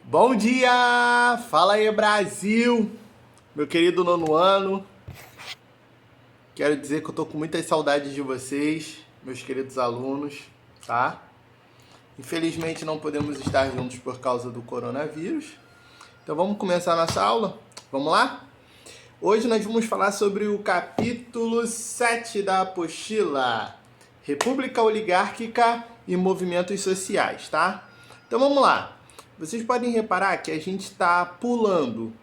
Bom dia! Fala aí, Brasil! Meu querido nono ano, quero dizer que eu tô com muitas saudades de vocês, meus queridos alunos, tá? Infelizmente não podemos estar juntos por causa do coronavírus. Então vamos começar nossa aula? Vamos lá? Hoje nós vamos falar sobre o capítulo 7 da apostila, República Oligárquica e Movimentos Sociais, tá? Então vamos lá. Vocês podem reparar que a gente está pulando.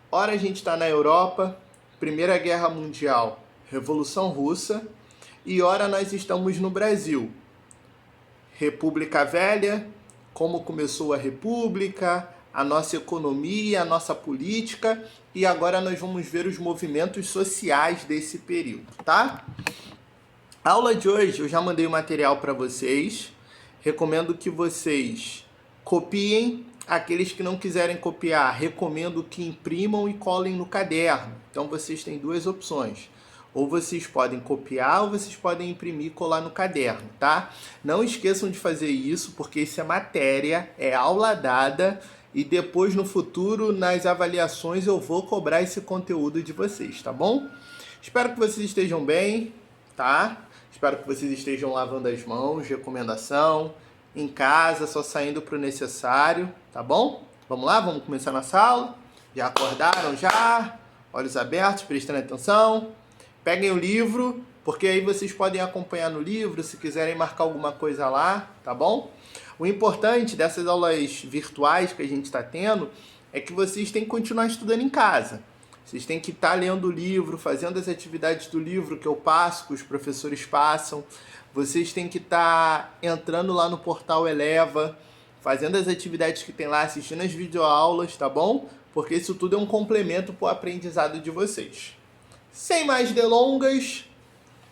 Ora a gente está na Europa, Primeira Guerra Mundial, Revolução Russa, e ora nós estamos no Brasil. República Velha, como começou a República, a nossa economia, a nossa política, e agora nós vamos ver os movimentos sociais desse período, tá? A aula de hoje eu já mandei o material para vocês. Recomendo que vocês copiem. Aqueles que não quiserem copiar, recomendo que imprimam e colhem no caderno. Então vocês têm duas opções. Ou vocês podem copiar ou vocês podem imprimir e colar no caderno, tá? Não esqueçam de fazer isso, porque isso é matéria, é aula dada e depois no futuro, nas avaliações, eu vou cobrar esse conteúdo de vocês, tá bom? Espero que vocês estejam bem, tá? Espero que vocês estejam lavando as mãos, recomendação, em casa, só saindo para o necessário, tá bom? Vamos lá, vamos começar nossa aula? Já acordaram já? Olhos abertos, prestando atenção? Peguem o livro, porque aí vocês podem acompanhar no livro, se quiserem marcar alguma coisa lá, tá bom? O importante dessas aulas virtuais que a gente está tendo é que vocês têm que continuar estudando em casa. Vocês têm que estar lendo o livro, fazendo as atividades do livro que eu passo, que os professores passam. Vocês têm que estar entrando lá no portal Eleva, fazendo as atividades que tem lá, assistindo as videoaulas, tá bom? Porque isso tudo é um complemento para o aprendizado de vocês. Sem mais delongas,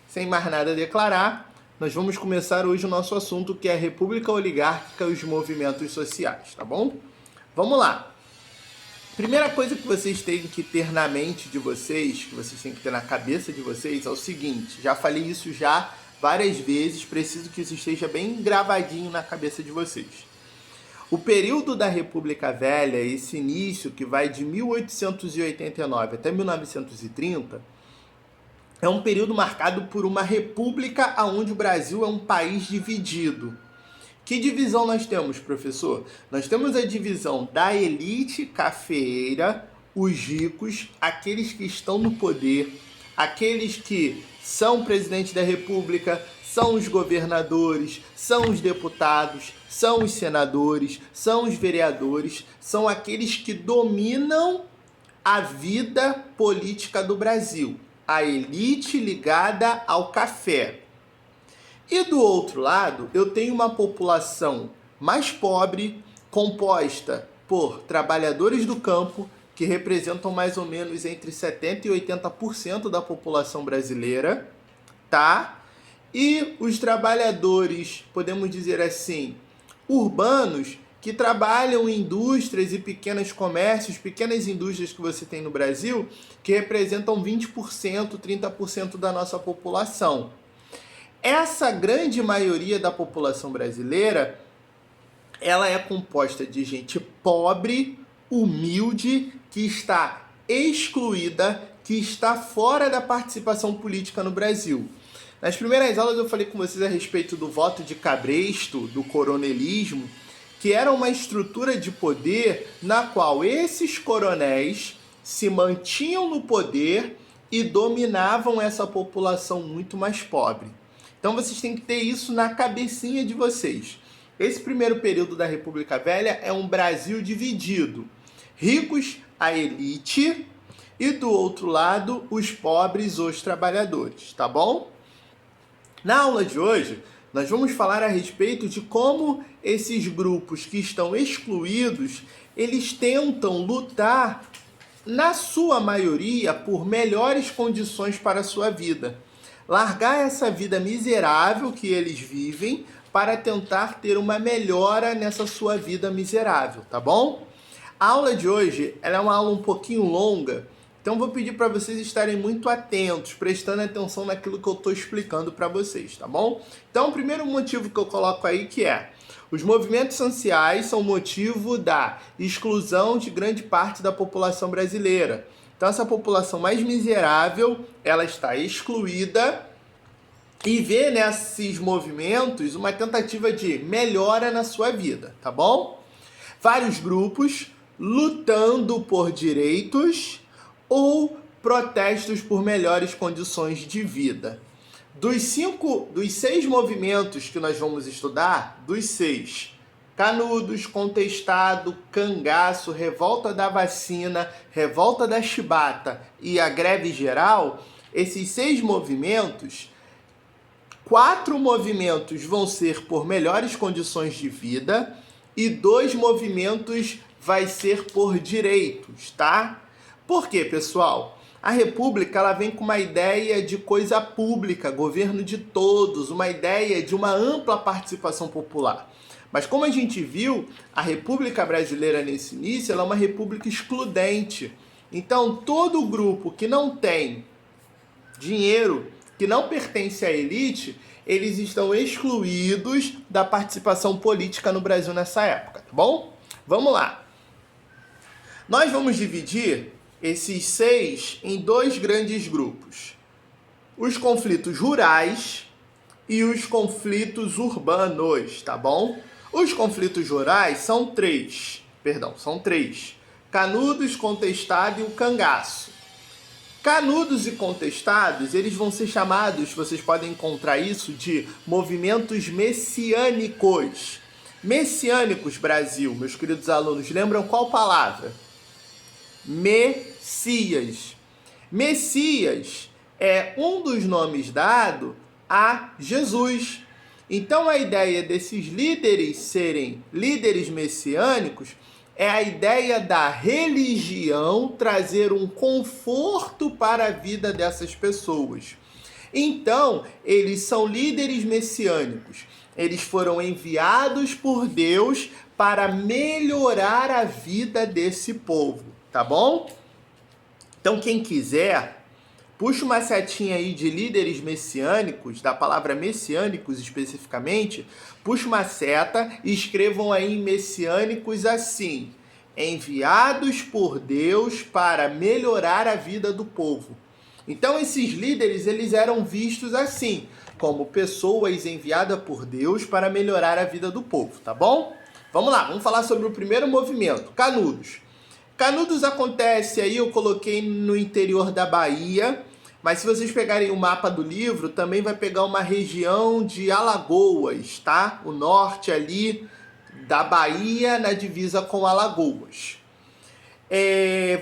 sem mais nada a declarar, nós vamos começar hoje o nosso assunto, que é a República Oligárquica e os movimentos sociais, tá bom? Vamos lá. Primeira coisa que vocês têm que ter na mente de vocês, que vocês têm que ter na cabeça de vocês, é o seguinte, já falei isso já várias vezes, preciso que isso esteja bem gravadinho na cabeça de vocês. O período da República Velha, esse início que vai de 1889 até 1930, é um período marcado por uma república onde o Brasil é um país dividido. Que divisão nós temos, professor? Nós temos a divisão da elite cafeeira, os ricos, aqueles que estão no poder, aqueles que são presidente da república, são os governadores, são os deputados, são os senadores, são os vereadores, são aqueles que dominam a vida política do Brasil. A elite ligada ao café. E do outro lado, eu tenho uma população mais pobre, composta por trabalhadores do campo, que representam mais ou menos entre 70% e 80% da população brasileira, tá? E os trabalhadores, podemos dizer assim, urbanos, que trabalham em indústrias e pequenos comércios, pequenas indústrias que você tem no Brasil, que representam 20%, 30% da nossa população. Essa grande maioria da população brasileira, ela é composta de gente pobre, humilde, que está excluída, que está fora da participação política no Brasil. Nas primeiras aulas eu falei com vocês a respeito do voto de cabresto, do coronelismo, que era uma estrutura de poder na qual esses coronéis se mantinham no poder e dominavam essa população muito mais pobre. Então vocês têm que ter isso na cabecinha de vocês. Esse primeiro período da República Velha é um Brasil dividido. Ricos, a elite, e do outro lado, os pobres, os trabalhadores, tá bom? Na aula de hoje, nós vamos falar a respeito de como esses grupos que estão excluídos, eles tentam lutar, na sua maioria, por melhores condições para a sua vida. Largar essa vida miserável que eles vivem para tentar ter uma melhora nessa sua vida miserável, tá bom? A aula de hoje, ela é uma aula um pouquinho longa, então vou pedir para vocês estarem muito atentos, prestando atenção naquilo que eu estou explicando para vocês, tá bom? Então, o primeiro motivo que eu coloco aí que é Os movimentos sociais são motivo da exclusão de grande parte da população brasileira. Então, essa população mais miserável, ela está excluída e vê nesses movimentos uma tentativa de melhora na sua vida, tá bom? Vários grupos lutando por direitos ou protestos por melhores condições de vida. Dos 6 movimentos que nós vamos estudar, dos 6, Canudos, Contestado, Cangaço, Revolta da Vacina, Revolta da Chibata e a Greve Geral, esses 6 movimentos, 4 movimentos vão ser por melhores condições de vida e 2 movimentos vai ser por direitos, tá? Por quê, pessoal? A República, ela vem com uma ideia de coisa pública, governo de todos, uma ideia de uma ampla participação popular. Mas como a gente viu, a República Brasileira nesse início, ela é uma república excludente. Então, todo grupo que não tem dinheiro, que não pertence à elite, eles estão excluídos da participação política no Brasil nessa época, tá bom? Vamos lá. Nós vamos dividir esses 6 em 2 grandes grupos. Os conflitos rurais e os conflitos urbanos, tá bom? Os conflitos rurais são 3. Canudos, Contestado e o Cangaço. Canudos e contestados, eles vão ser chamados, vocês podem encontrar isso, de movimentos messiânicos. Messiânicos, Brasil, meus queridos alunos, lembram qual palavra? Messias. Messias é um dos nomes dado a Jesus. Então a ideia desses líderes serem líderes messiânicos é a ideia da religião trazer um conforto para a vida dessas pessoas. Então, eles são líderes messiânicos. Eles foram enviados por Deus para melhorar a vida desse povo, tá bom? Então, quem quiser, puxa uma setinha aí de líderes messiânicos, da palavra messiânicos especificamente, puxa uma seta e escrevam aí em messiânicos assim: enviados por Deus para melhorar a vida do povo. Então esses líderes, eles eram vistos assim, como pessoas enviadas por Deus para melhorar a vida do povo, tá bom? Vamos lá, vamos falar sobre o primeiro movimento, Canudos. Canudos acontece aí, eu coloquei no interior da Bahia, mas se vocês pegarem o mapa do livro, também vai pegar uma região de Alagoas, tá? O norte ali da Bahia, na divisa com Alagoas.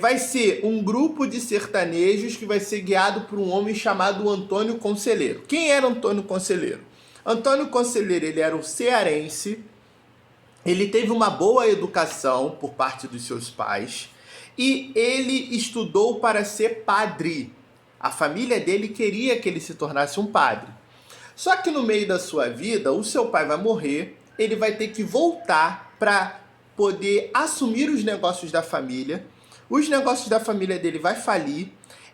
Vai ser um grupo de sertanejos que vai ser guiado por um homem chamado Antônio Conselheiro. Quem era Antônio Conselheiro? Antônio Conselheiro, ele era um cearense, ele teve uma boa educação por parte dos seus pais e ele estudou para ser padre. A família dele queria que ele se tornasse um padre. Só que no meio da sua vida, o seu pai vai morrer, ele vai ter que voltar para poder assumir os negócios da família. Os negócios da família dele vai falir,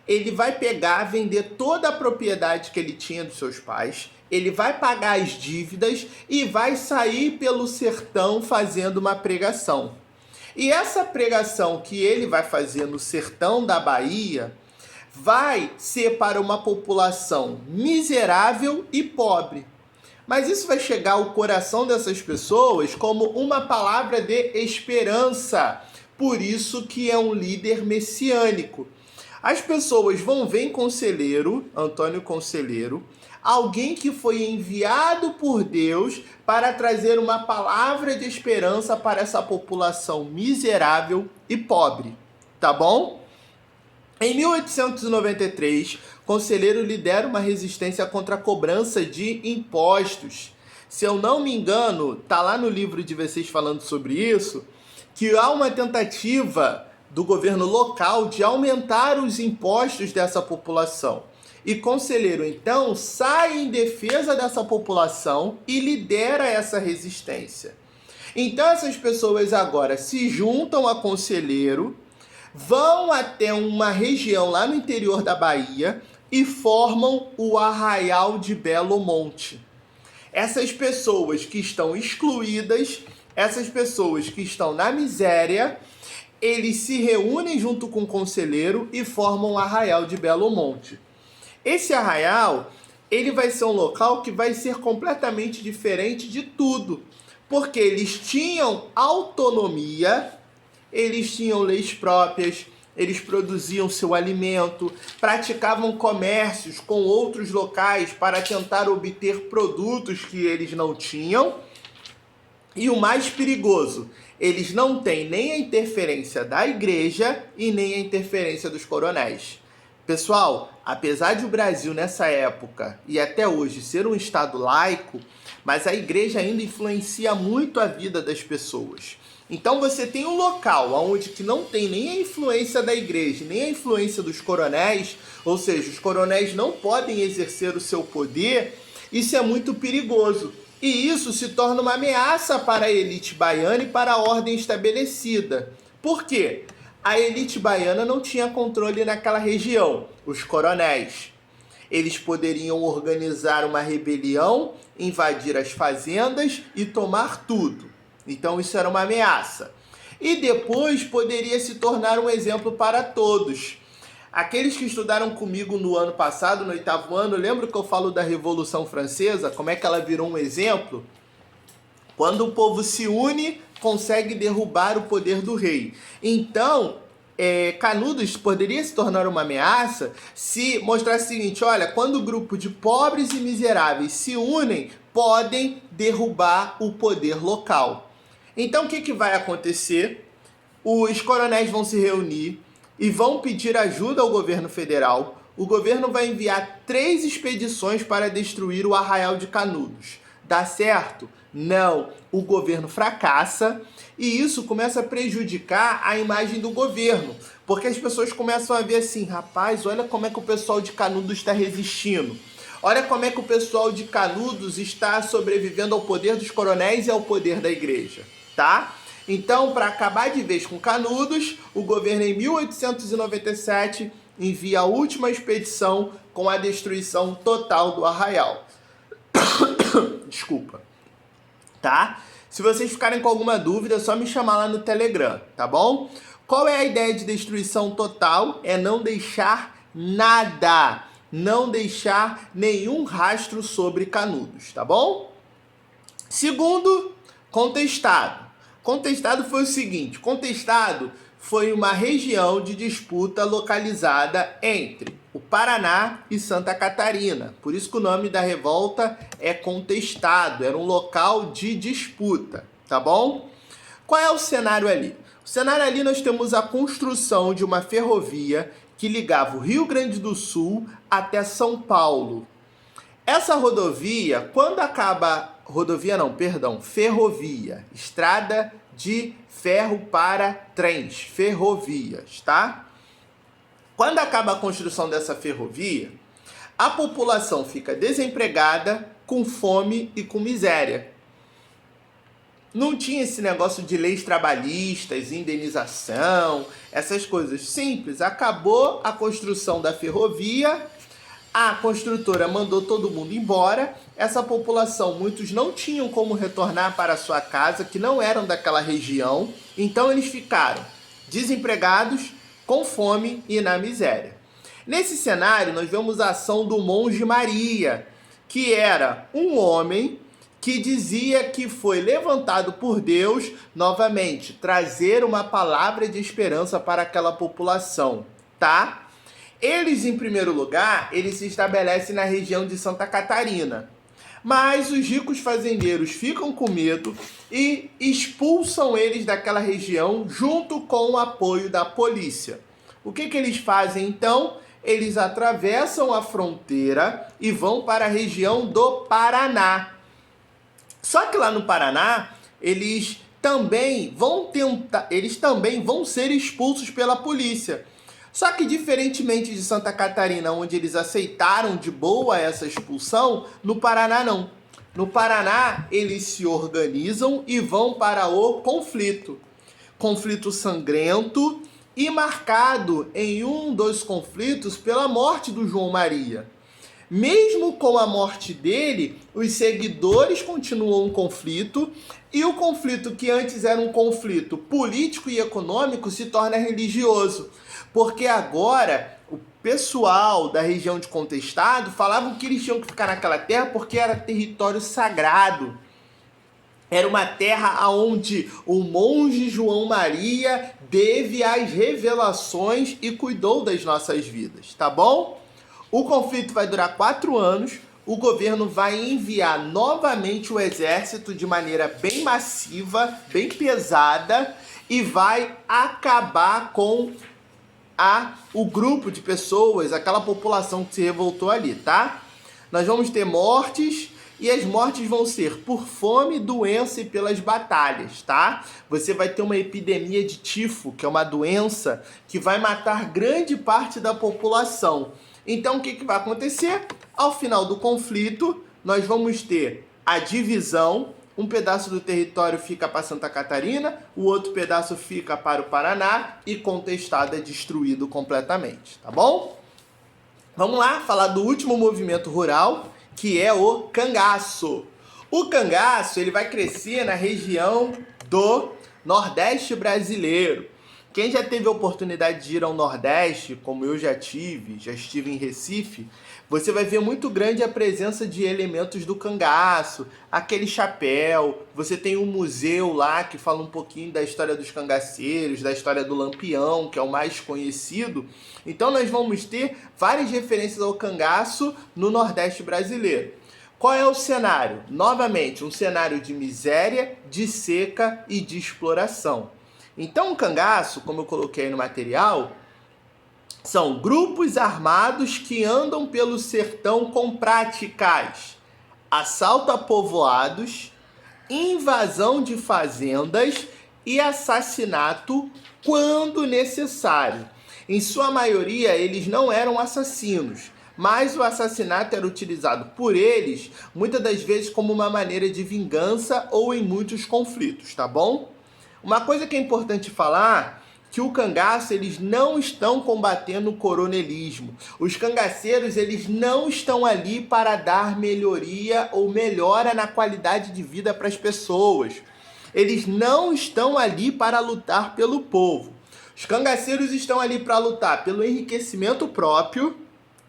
ele vai pegar, vender toda a propriedade que ele tinha dos seus pais, ele vai pagar as dívidas e vai sair pelo sertão fazendo uma pregação. E essa pregação que ele vai fazer no sertão da Bahia vai ser para uma população miserável e pobre. Mas isso vai chegar ao coração dessas pessoas como uma palavra de esperança. Por isso que é um líder messiânico. As pessoas vão ver em Conselheiro, Antônio Conselheiro, alguém que foi enviado por Deus para trazer uma palavra de esperança para essa população miserável e pobre. Tá bom? Em 1893, Conselheiro lidera uma resistência contra a cobrança de impostos. Se eu não me engano, tá lá no livro de vocês falando sobre isso, que há uma tentativa do governo local de aumentar os impostos dessa população. E Conselheiro, então, sai em defesa dessa população e lidera essa resistência. Então, essas pessoas agora se juntam a Conselheiro, vão até uma região lá no interior da Bahia e formam o Arraial de Belo Monte. Essas pessoas que estão excluídas, essas pessoas que estão na miséria, eles se reúnem junto com o conselheiro e formam o Arraial de Belo Monte. Esse arraial, ele vai ser um local que vai ser completamente diferente de tudo, porque eles tinham autonomia, eles tinham leis próprias, eles produziam seu alimento, praticavam comércios com outros locais para tentar obter produtos que eles não tinham. E o mais perigoso, eles não têm nem a interferência da igreja e nem a interferência dos coronéis. Pessoal, apesar de o Brasil nessa época e até hoje ser um estado laico, mas a igreja ainda influencia muito a vida das pessoas. Então você tem um local onde que não tem nem a influência da igreja, nem a influência dos coronéis, ou seja, os coronéis não podem exercer o seu poder, isso é muito perigoso. E isso se torna uma ameaça para a elite baiana e para a ordem estabelecida. Por quê? A elite baiana não tinha controle naquela região, os coronéis. Eles poderiam organizar uma rebelião, invadir as fazendas e tomar tudo. Então isso era uma ameaça. E depois poderia se tornar um exemplo para todos. Aqueles que estudaram comigo no ano passado, no 8º ano, lembra que eu falo da Revolução Francesa? Como é que ela virou um exemplo? Quando o povo se une, consegue derrubar o poder do rei. Então, Canudos poderia se tornar uma ameaça se mostrasse o seguinte: olha, quando o grupo de pobres e miseráveis se unem, podem derrubar o poder local. Então, o que vai acontecer? Os coronéis vão se reunir e vão pedir ajuda ao governo federal. O governo vai enviar 3 expedições para destruir o Arraial de Canudos. Dá certo? Não. O governo fracassa e isso começa a prejudicar a imagem do governo, porque as pessoas começam a ver assim: rapaz, olha como é que o pessoal de Canudos está resistindo. Olha como é que o pessoal de Canudos está sobrevivendo ao poder dos coronéis e ao poder da igreja, tá? Então, para acabar de vez com Canudos, o governo em 1897 envia a última expedição com a destruição total do arraial. Desculpa, tá? Se vocês ficarem com alguma dúvida, é só me chamar lá no Telegram, tá bom? Qual é a ideia de destruição total? É não deixar nada, não deixar nenhum rastro sobre Canudos, tá bom? Segundo, Contestado. Contestado foi o seguinte: Contestado foi uma região de disputa localizada entre o Paraná e Santa Catarina. Por isso que o nome da revolta é Contestado, era um local de disputa, tá bom? Qual é o cenário ali? O cenário ali nós temos a construção de uma ferrovia que ligava o Rio Grande do Sul até São Paulo. Essa rodovia, quando acaba... ferrovia. Estrada de ferro para trens, ferrovias, tá? Quando acaba a construção dessa ferrovia, a população fica desempregada, com fome e com miséria. Não tinha esse negócio de leis trabalhistas, indenização, essas coisas simples. Acabou a construção da ferrovia, a construtora mandou todo mundo embora. Essa população, muitos não tinham como retornar para sua casa, que não eram daquela região. Então eles ficaram desempregados, com fome e na miséria. Nesse cenário, nós vemos a ação do monge Maria, que era um homem que dizia que foi levantado por Deus, novamente, trazer uma palavra de esperança para aquela população, tá? Eles, em primeiro lugar, eles se estabelecem na região de Santa Catarina. Mas os ricos fazendeiros ficam com medo e expulsam eles daquela região junto com o apoio da polícia. O que eles fazem então? Eles atravessam a fronteira e vão para a região do Paraná. Só que lá no Paraná, eles também vão ser expulsos pela polícia. Só que, diferentemente de Santa Catarina, onde eles aceitaram de boa essa expulsão, no Paraná não. No Paraná, eles se organizam e vão para o conflito. Conflito sangrento e marcado em um dos conflitos pela morte do João Maria. Mesmo com a morte dele, os seguidores continuam um conflito, e o conflito que antes era um conflito político e econômico se torna religioso. Porque agora o pessoal da região de Contestado falavam que eles tinham que ficar naquela terra porque era território sagrado. Era uma terra onde o monge João Maria teve as revelações e cuidou das nossas vidas, tá bom? O conflito vai durar 4 anos, o governo vai enviar novamente o exército de maneira bem massiva, bem pesada, e vai acabar com o grupo de pessoas, aquela população que se revoltou ali, tá? Nós vamos ter mortes, e as mortes vão ser por fome, doença e pelas batalhas, tá? Você vai ter uma epidemia de tifo, que é uma doença que vai matar grande parte da população. Então, o que vai acontecer? Ao final do conflito, nós vamos ter a divisão. Um pedaço do território fica para Santa Catarina, o outro pedaço fica para o Paraná, e Contestado é destruído completamente, tá bom? Vamos lá, falar do último movimento rural, que é o cangaço. O cangaço, ele vai crescer na região do Nordeste brasileiro. Quem já teve a oportunidade de ir ao Nordeste, como eu já estive em Recife, você vai ver muito grande a presença de elementos do cangaço, aquele chapéu, você tem um museu lá que fala um pouquinho da história dos cangaceiros, da história do Lampião, que é o mais conhecido. Então nós vamos ter várias referências ao cangaço no Nordeste brasileiro. Qual é o cenário? Novamente, um cenário de miséria, de seca e de exploração. Então o cangaço, como eu coloquei no material, são grupos armados que andam pelo sertão com práticas: assalto a povoados, invasão de fazendas e assassinato quando necessário. Em sua maioria, eles não eram assassinos, mas o assassinato era utilizado por eles, muitas das vezes como uma maneira de vingança ou em muitos conflitos, tá bom? Uma coisa que é importante falar, que o cangaço, eles não estão combatendo o coronelismo. Os cangaceiros, eles não estão ali para dar melhoria ou melhora na qualidade de vida para as pessoas. Eles não estão ali para lutar pelo povo. Os cangaceiros estão ali para lutar pelo enriquecimento próprio,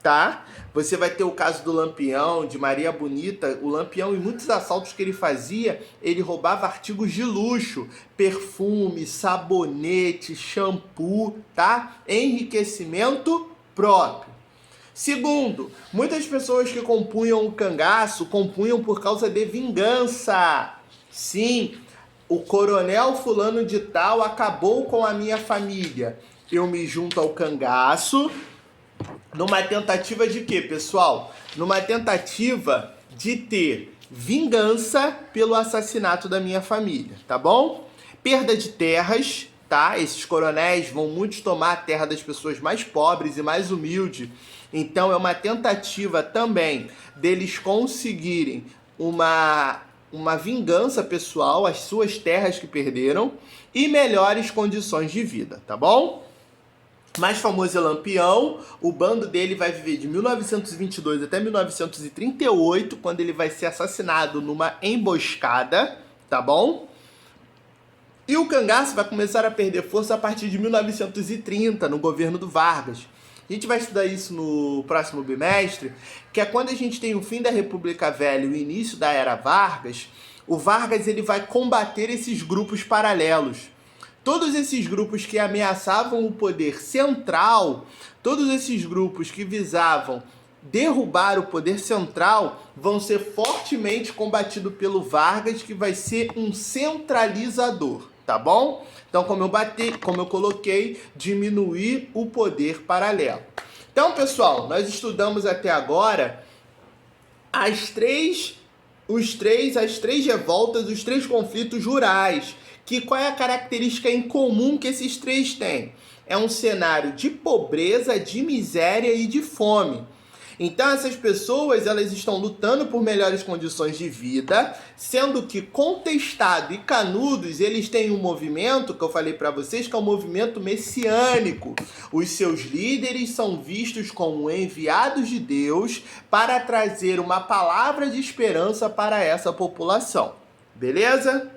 tá? Você vai ter o caso do Lampião, de Maria Bonita. O Lampião, em muitos assaltos que ele fazia, ele roubava artigos de luxo, perfume, sabonete, shampoo, tá? Enriquecimento próprio. Segundo, muitas pessoas que compunham o cangaço, compunham por causa de vingança. Sim, o coronel fulano de tal acabou com a minha família. Eu me junto ao cangaço, numa tentativa de quê, pessoal? Numa tentativa de ter vingança pelo assassinato da minha família, tá bom? Perda de terras, tá? Esses coronéis vão muito tomar a terra das pessoas mais pobres e mais humildes. Então é uma tentativa também deles conseguirem uma vingança pessoal, as suas terras que perderam, e melhores condições de vida, tá bom? Mais famoso é Lampião. O bando dele vai viver de 1922 até 1938, quando ele vai ser assassinado numa emboscada, tá bom? E o cangaço vai começar a perder força a partir de 1930, no governo do Vargas. A gente vai estudar isso no próximo bimestre, que é quando a gente tem o fim da República Velha e o início da Era Vargas. O Vargas, ele vai combater esses grupos paralelos. Todos esses grupos que ameaçavam o poder central, todos esses grupos que visavam derrubar o poder central, vão ser fortemente combatidos pelo Vargas, que vai ser um centralizador, tá bom? Então, como eu coloquei, diminuir o poder paralelo. Então, pessoal, nós estudamos até agora as três revoltas, os 3 conflitos rurais. Qual é a característica em comum que esses 3 têm? É um cenário de pobreza, de miséria e de fome. Então essas pessoas, elas estão lutando por melhores condições de vida, sendo que Contestado e Canudos, eles têm um movimento, que eu falei para vocês, que é um movimento messiânico. Os seus líderes são vistos como enviados de Deus para trazer uma palavra de esperança para essa população. Beleza?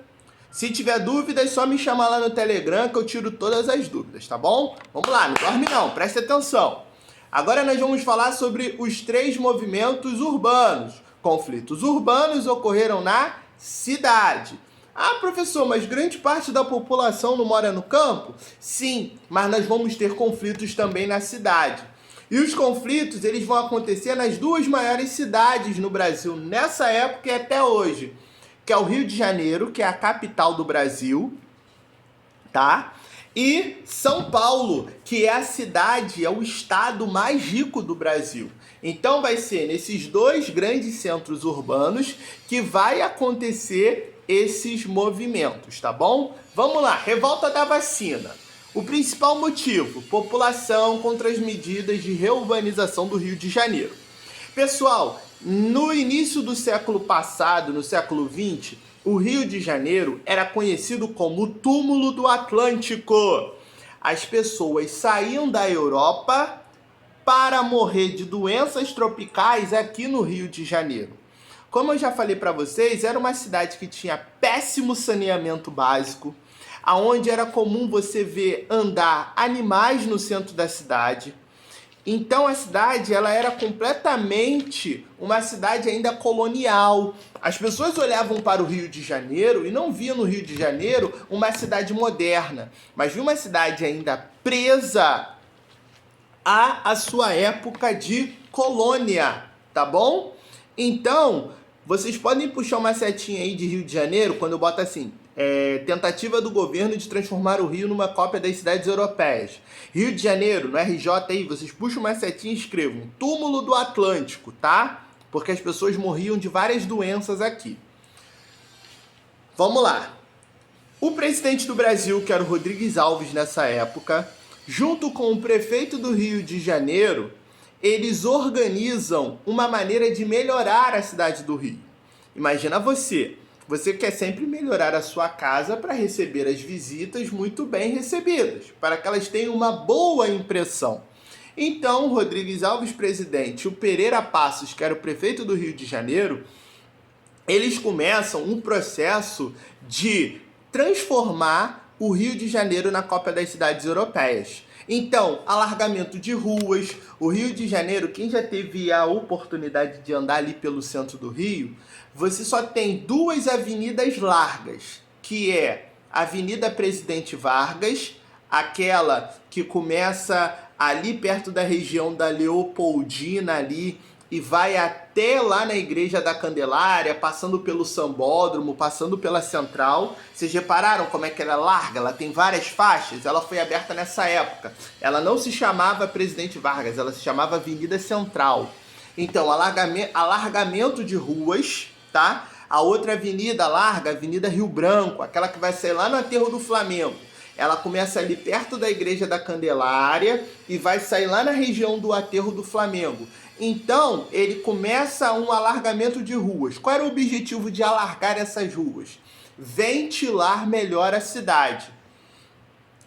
Se tiver dúvidas, só me chamar lá no Telegram que eu tiro todas as dúvidas, tá bom? Vamos lá, não dorme não, preste atenção. Agora nós vamos falar sobre os 3 movimentos urbanos. Conflitos urbanos ocorreram na cidade. Ah, professor, mas grande parte da população não mora no campo? Sim, mas nós vamos ter conflitos também na cidade. E os conflitos, eles vão acontecer nas 2 maiores cidades no Brasil nessa época e até hoje, que é o Rio de Janeiro, que é a capital do Brasil, tá? E São Paulo, que é a cidade, é o estado mais rico do Brasil. Então vai ser nesses 2 grandes centros urbanos que vai acontecer esses movimentos, tá bom? Vamos lá, revolta da vacina. O principal motivo, população contra as medidas de reurbanização do Rio de Janeiro. Pessoal, no início do século passado, no século XX, o Rio de Janeiro era conhecido como o túmulo do Atlântico. As pessoas saíam da Europa para morrer de doenças tropicais aqui no Rio de Janeiro. Como eu já falei para vocês, era uma cidade que tinha péssimo saneamento básico, aonde era comum você ver andar animais no centro da cidade. Então a cidade, ela era completamente uma cidade ainda colonial. As pessoas olhavam para o Rio de Janeiro e não viam no Rio de Janeiro uma cidade moderna, mas viam uma cidade ainda presa à sua época de colônia, tá bom? Então, vocês podem puxar uma setinha aí de Rio de Janeiro, quando eu boto assim, tentativa do governo de transformar o Rio numa cópia das cidades europeias. Rio de Janeiro, no RJ aí, vocês puxam uma setinha e escrevam túmulo do Atlântico, tá? Porque as pessoas morriam de várias doenças aqui. Vamos lá. O presidente do Brasil, que era o Rodrigues Alves nessa época, junto com o prefeito do Rio de Janeiro, eles organizam uma maneira de melhorar a cidade do Rio. Imagina você quer sempre melhorar a sua casa para receber as visitas muito bem recebidas, para que elas tenham uma boa impressão. Então, o Rodrigues Alves, presidente, o Pereira Passos, que era o prefeito do Rio de Janeiro, eles começam um processo de transformar o Rio de Janeiro na cópia das cidades europeias. Então, alargamento de ruas. O Rio de Janeiro, quem já teve a oportunidade de andar ali pelo centro do Rio, você só tem 2 avenidas largas, que é a Avenida Presidente Vargas, aquela que começa ali perto da região da Leopoldina ali e vai até lá na Igreja da Candelária, passando pelo Sambódromo, passando pela Central. Vocês repararam como é que ela é larga? Ela tem várias faixas, ela foi aberta nessa época. Ela não se chamava Presidente Vargas, ela se chamava Avenida Central. Então, alargamento de ruas, tá? A outra avenida larga, Avenida Rio Branco, aquela que vai sair lá no Aterro do Flamengo. Ela começa ali perto da Igreja da Candelária e vai sair lá na região do Aterro do Flamengo. Então, ele começa um alargamento de ruas. Qual era o objetivo de alargar essas ruas? Ventilar melhor a cidade.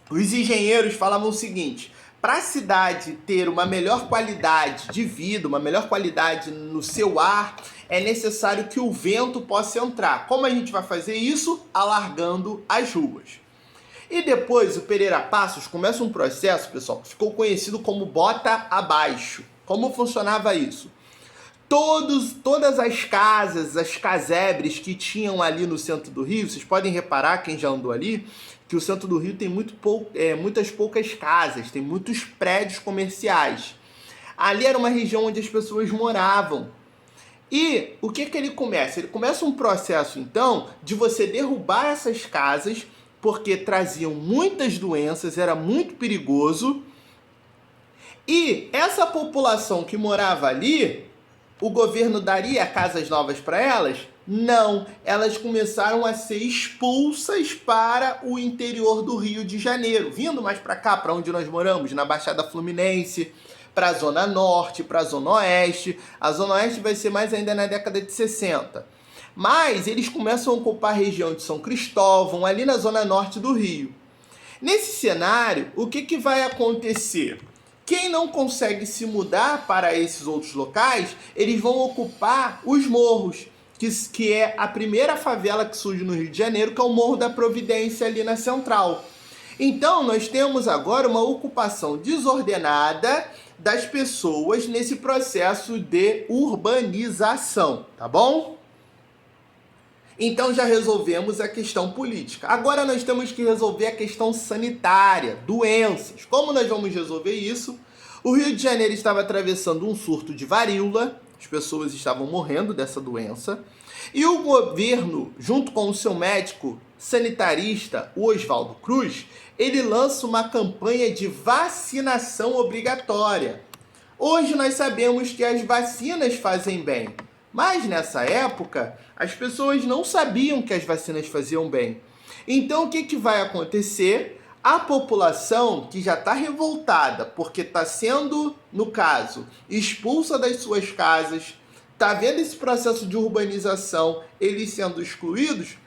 Os engenheiros falavam o seguinte: para a cidade ter uma melhor qualidade de vida, uma melhor qualidade no seu ar, é necessário que o vento possa entrar. Como a gente vai fazer isso? Alargando as ruas. E depois o Pereira Passos começa um processo, pessoal, que ficou conhecido como bota abaixo. Como funcionava isso? Todas as casas, as casebres que tinham ali no centro do Rio, vocês podem reparar, quem já andou ali, que o centro do Rio tem muitas poucas casas, tem muitos prédios comerciais. Ali era uma região onde as pessoas moravam. E o que ele começa? Ele começa um processo, então, de você derrubar essas casas, porque traziam muitas doenças, era muito perigoso. E essa população que morava ali, o governo daria casas novas para elas? Não, elas começaram a ser expulsas para o interior do Rio de Janeiro, vindo mais para cá, para onde nós moramos, na Baixada Fluminense, para a Zona Norte, para a Zona Oeste. A Zona Oeste vai ser mais ainda na década de 60. Mas eles começam a ocupar a região de São Cristóvão, ali na Zona Norte do Rio. Nesse cenário, o que vai acontecer? Quem não consegue se mudar para esses outros locais, eles vão ocupar os morros, que é a primeira favela que surge no Rio de Janeiro, que é o Morro da Providência, ali na Central. Então, nós temos agora uma ocupação desordenada das pessoas nesse processo de urbanização, tá bom? Então já resolvemos a questão política. Agora nós temos que resolver a questão sanitária, doenças. Como nós vamos resolver isso? O Rio de Janeiro estava atravessando um surto de varíola, as pessoas estavam morrendo dessa doença, e o governo, junto com o seu médico sanitarista, o Oswaldo Cruz, ele lança uma campanha de vacinação obrigatória. Hoje nós sabemos que as vacinas fazem bem, mas nessa época as pessoas não sabiam que as vacinas faziam bem. Então o que vai acontecer? A população que já está revoltada porque está sendo, no caso, expulsa das suas casas, está vendo esse processo de urbanização, eles sendo excluídos,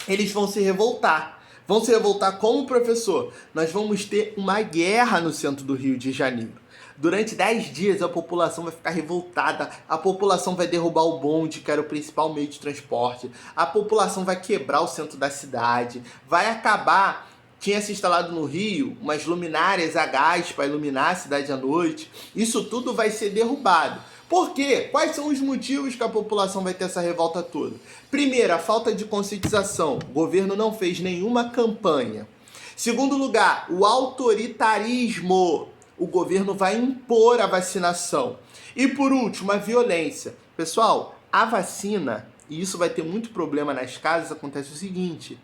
eles vão se revoltar. Vão se revoltar como, professor? Nós vamos ter uma guerra no centro do Rio de Janeiro. Durante 10 dias a população vai ficar revoltada, a população vai derrubar o bonde, que era o principal meio de transporte, a população vai quebrar o centro da cidade, vai acabar... Tinha se instalado no Rio umas luminárias a gás para iluminar a cidade à noite. Isso tudo vai ser derrubado. Por quê? Quais são os motivos que a população vai ter essa revolta toda? Primeiro, a falta de conscientização. O governo não fez nenhuma campanha. Segundo lugar, o autoritarismo. O governo vai impor a vacinação. E por último, a violência. Pessoal, a vacina, e isso vai ter muito problema nas casas, acontece o seguinte.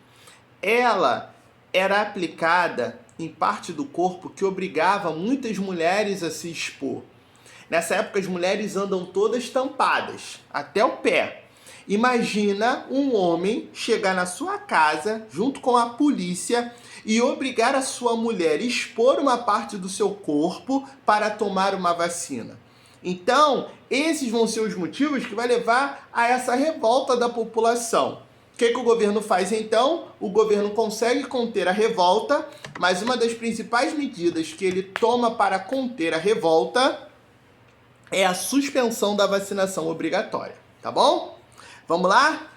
Ela era aplicada em parte do corpo que obrigava muitas mulheres a se expor. Nessa época as mulheres andam todas tampadas, até o pé. Imagina um homem chegar na sua casa, junto com a polícia, e obrigar a sua mulher a expor uma parte do seu corpo para tomar uma vacina. Então, esses vão ser os motivos que vai levar a essa revolta da população. O que o governo faz então? O governo consegue conter a revolta, mas uma das principais medidas que ele toma para conter a revolta é a suspensão da vacinação obrigatória, tá bom? Vamos lá?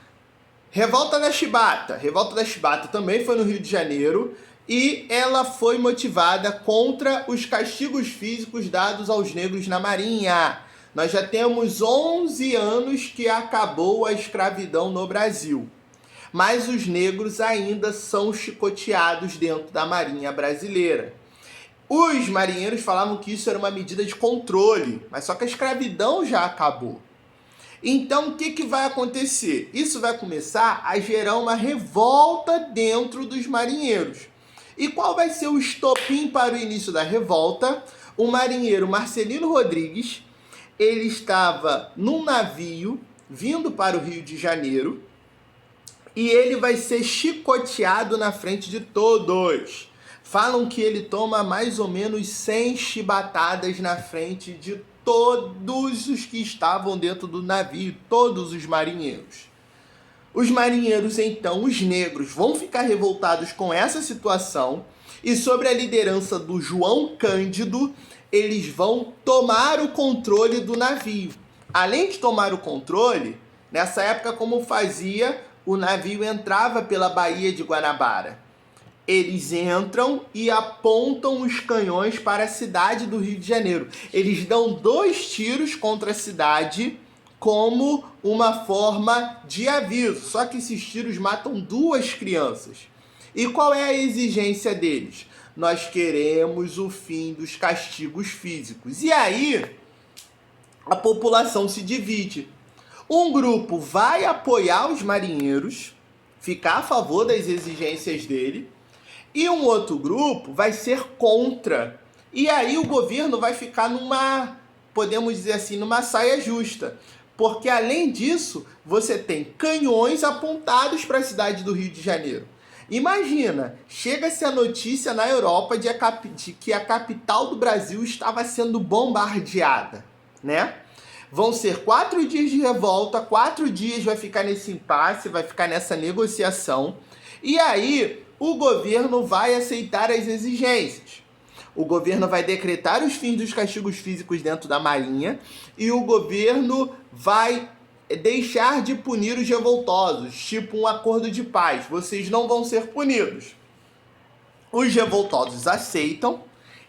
Revolta da Chibata. Revolta da Chibata também foi no Rio de Janeiro e ela foi motivada contra os castigos físicos dados aos negros na Marinha. Nós já temos 11 anos que acabou a escravidão no Brasil. Mas os negros ainda são chicoteados dentro da Marinha brasileira. Os marinheiros falavam que isso era uma medida de controle, mas só que a escravidão já acabou. Então o que vai acontecer? Isso vai começar a gerar uma revolta dentro dos marinheiros. E qual vai ser o estopim para o início da revolta? O marinheiro Marcelino Rodrigues, ele estava num navio vindo para o Rio de Janeiro, e ele vai ser chicoteado na frente de todos. Falam que ele toma mais ou menos 100 chibatadas na frente de todos os que estavam dentro do navio, todos os marinheiros. Os marinheiros, então, os negros, vão ficar revoltados com essa situação e sobre a liderança do João Cândido, eles vão tomar o controle do navio. Além de tomar o controle, nessa época, como fazia... O navio entrava pela Baía de Guanabara. Eles entram e apontam os canhões para a cidade do Rio de Janeiro. Eles dão 2 tiros contra a cidade como uma forma de aviso. Só que esses tiros matam 2 crianças. E qual é a exigência deles? Nós queremos o fim dos castigos físicos. E aí, a população se divide. Um grupo vai apoiar os marinheiros, ficar a favor das exigências dele, e um outro grupo vai ser contra. E aí o governo vai ficar numa, podemos dizer assim, numa saia justa. Porque além disso, você tem canhões apontados para a cidade do Rio de Janeiro. Imagina, chega-se a notícia na Europa de que a capital do Brasil estava sendo bombardeada, né? Vão ser 4 dias de revolta, 4 dias vai ficar nesse impasse, vai ficar nessa negociação. E aí, o governo vai aceitar as exigências. O governo vai decretar os fins dos castigos físicos dentro da Marinha e o governo vai deixar de punir os revoltosos, tipo um acordo de paz. Vocês não vão ser punidos. Os revoltosos aceitam,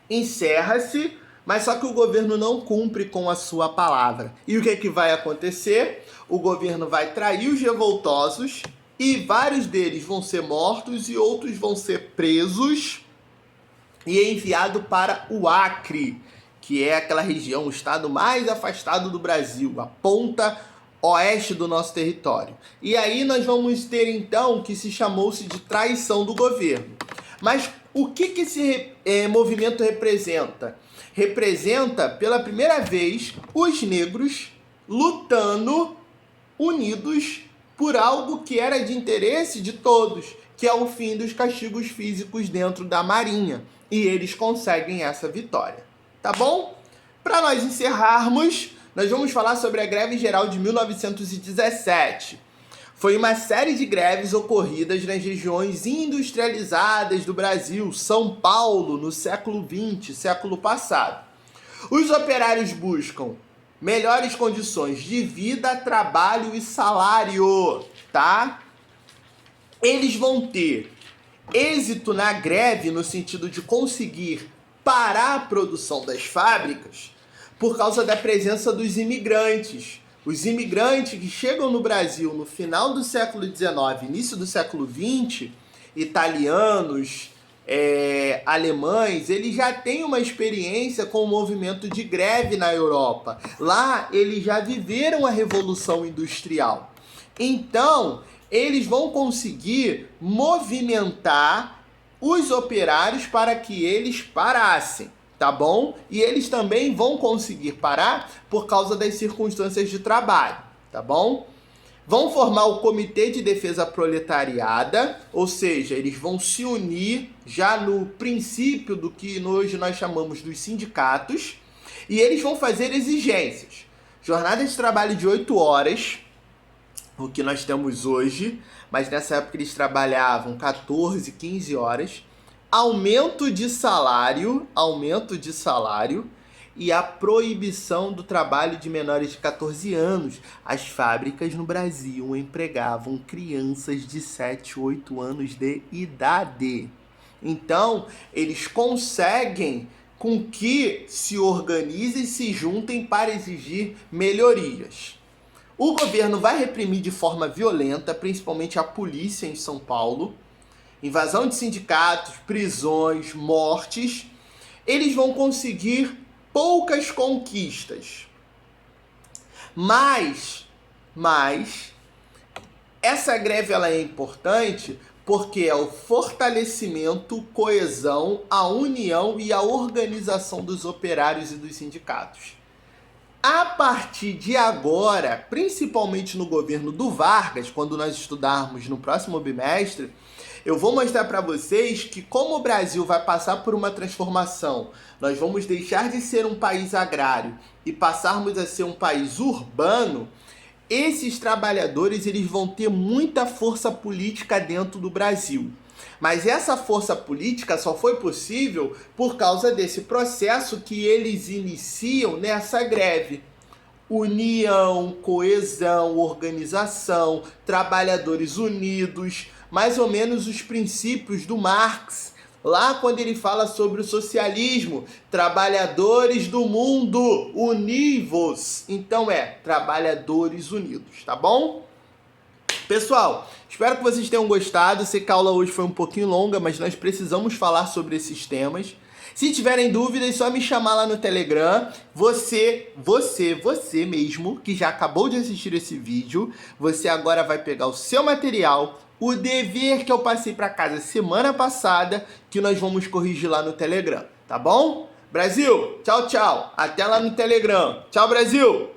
encerra-se, mas só que o governo não cumpre com a sua palavra. E o que é que vai acontecer? O governo vai trair os revoltosos e vários deles vão ser mortos e outros vão ser presos e enviado para o Acre, que é aquela região, o estado mais afastado do Brasil, a ponta oeste do nosso território. E aí nós vamos ter então o que se chamou-se de traição do governo. Mas o que esse movimento representa? Representa pela primeira vez os negros lutando unidos por algo que era de interesse de todos, que é o fim dos castigos físicos dentro da Marinha. E eles conseguem essa vitória. Tá bom? Para nós encerrarmos, nós vamos falar sobre a greve geral de 1917. Foi uma série de greves ocorridas nas regiões industrializadas do Brasil, São Paulo, no século XX, século passado. Os operários buscam melhores condições de vida, trabalho e salário, tá? Eles vão ter êxito na greve no sentido de conseguir parar a produção das fábricas por causa da presença dos imigrantes. Os imigrantes que chegam no Brasil no final do século XIX, início do século XX, italianos, alemães, eles já têm uma experiência com o movimento de greve na Europa. Lá eles já viveram a Revolução Industrial. Então, eles vão conseguir movimentar os operários para que eles parassem, tá bom? E eles também vão conseguir parar por causa das circunstâncias de trabalho, tá bom? Vão formar o Comitê de Defesa Proletariada, ou seja, eles vão se unir já no princípio do que hoje nós chamamos dos sindicatos, e eles vão fazer exigências. Jornada de trabalho de 8 horas, o que nós temos hoje, mas nessa época eles trabalhavam 14, 15 horas, aumento de salário e a proibição do trabalho de menores de 14 anos. As fábricas no Brasil empregavam crianças de 7, 8 anos de idade. Então, eles conseguem com que se organizem e se juntem para exigir melhorias. O governo vai reprimir de forma violenta, principalmente a polícia em São Paulo, invasão de sindicatos, prisões, mortes. Eles vão conseguir poucas conquistas. Mas essa greve ela é importante porque é o fortalecimento, coesão, a união e a organização dos operários e dos sindicatos. A partir de agora, principalmente no governo do Vargas, quando nós estudarmos no próximo bimestre, eu vou mostrar para vocês que como o Brasil vai passar por uma transformação, nós vamos deixar de ser um país agrário e passarmos a ser um país urbano, esses trabalhadores eles vão ter muita força política dentro do Brasil. Mas essa força política só foi possível por causa desse processo que eles iniciam nessa greve. União, coesão, organização, trabalhadores unidos, mais ou menos os princípios do Marx, lá quando ele fala sobre o socialismo, trabalhadores do mundo, univos. Então trabalhadores unidos, tá bom? Pessoal, espero que vocês tenham gostado. Sei que a aula hoje foi um pouquinho longa, mas nós precisamos falar sobre esses temas. Se tiverem dúvidas, é só me chamar lá no Telegram. Você mesmo, que já acabou de assistir esse vídeo, você agora vai pegar o seu material, o dever que eu passei para casa semana passada, que nós vamos corrigir lá no Telegram, tá bom? Brasil, tchau, tchau. Até lá no Telegram. Tchau, Brasil!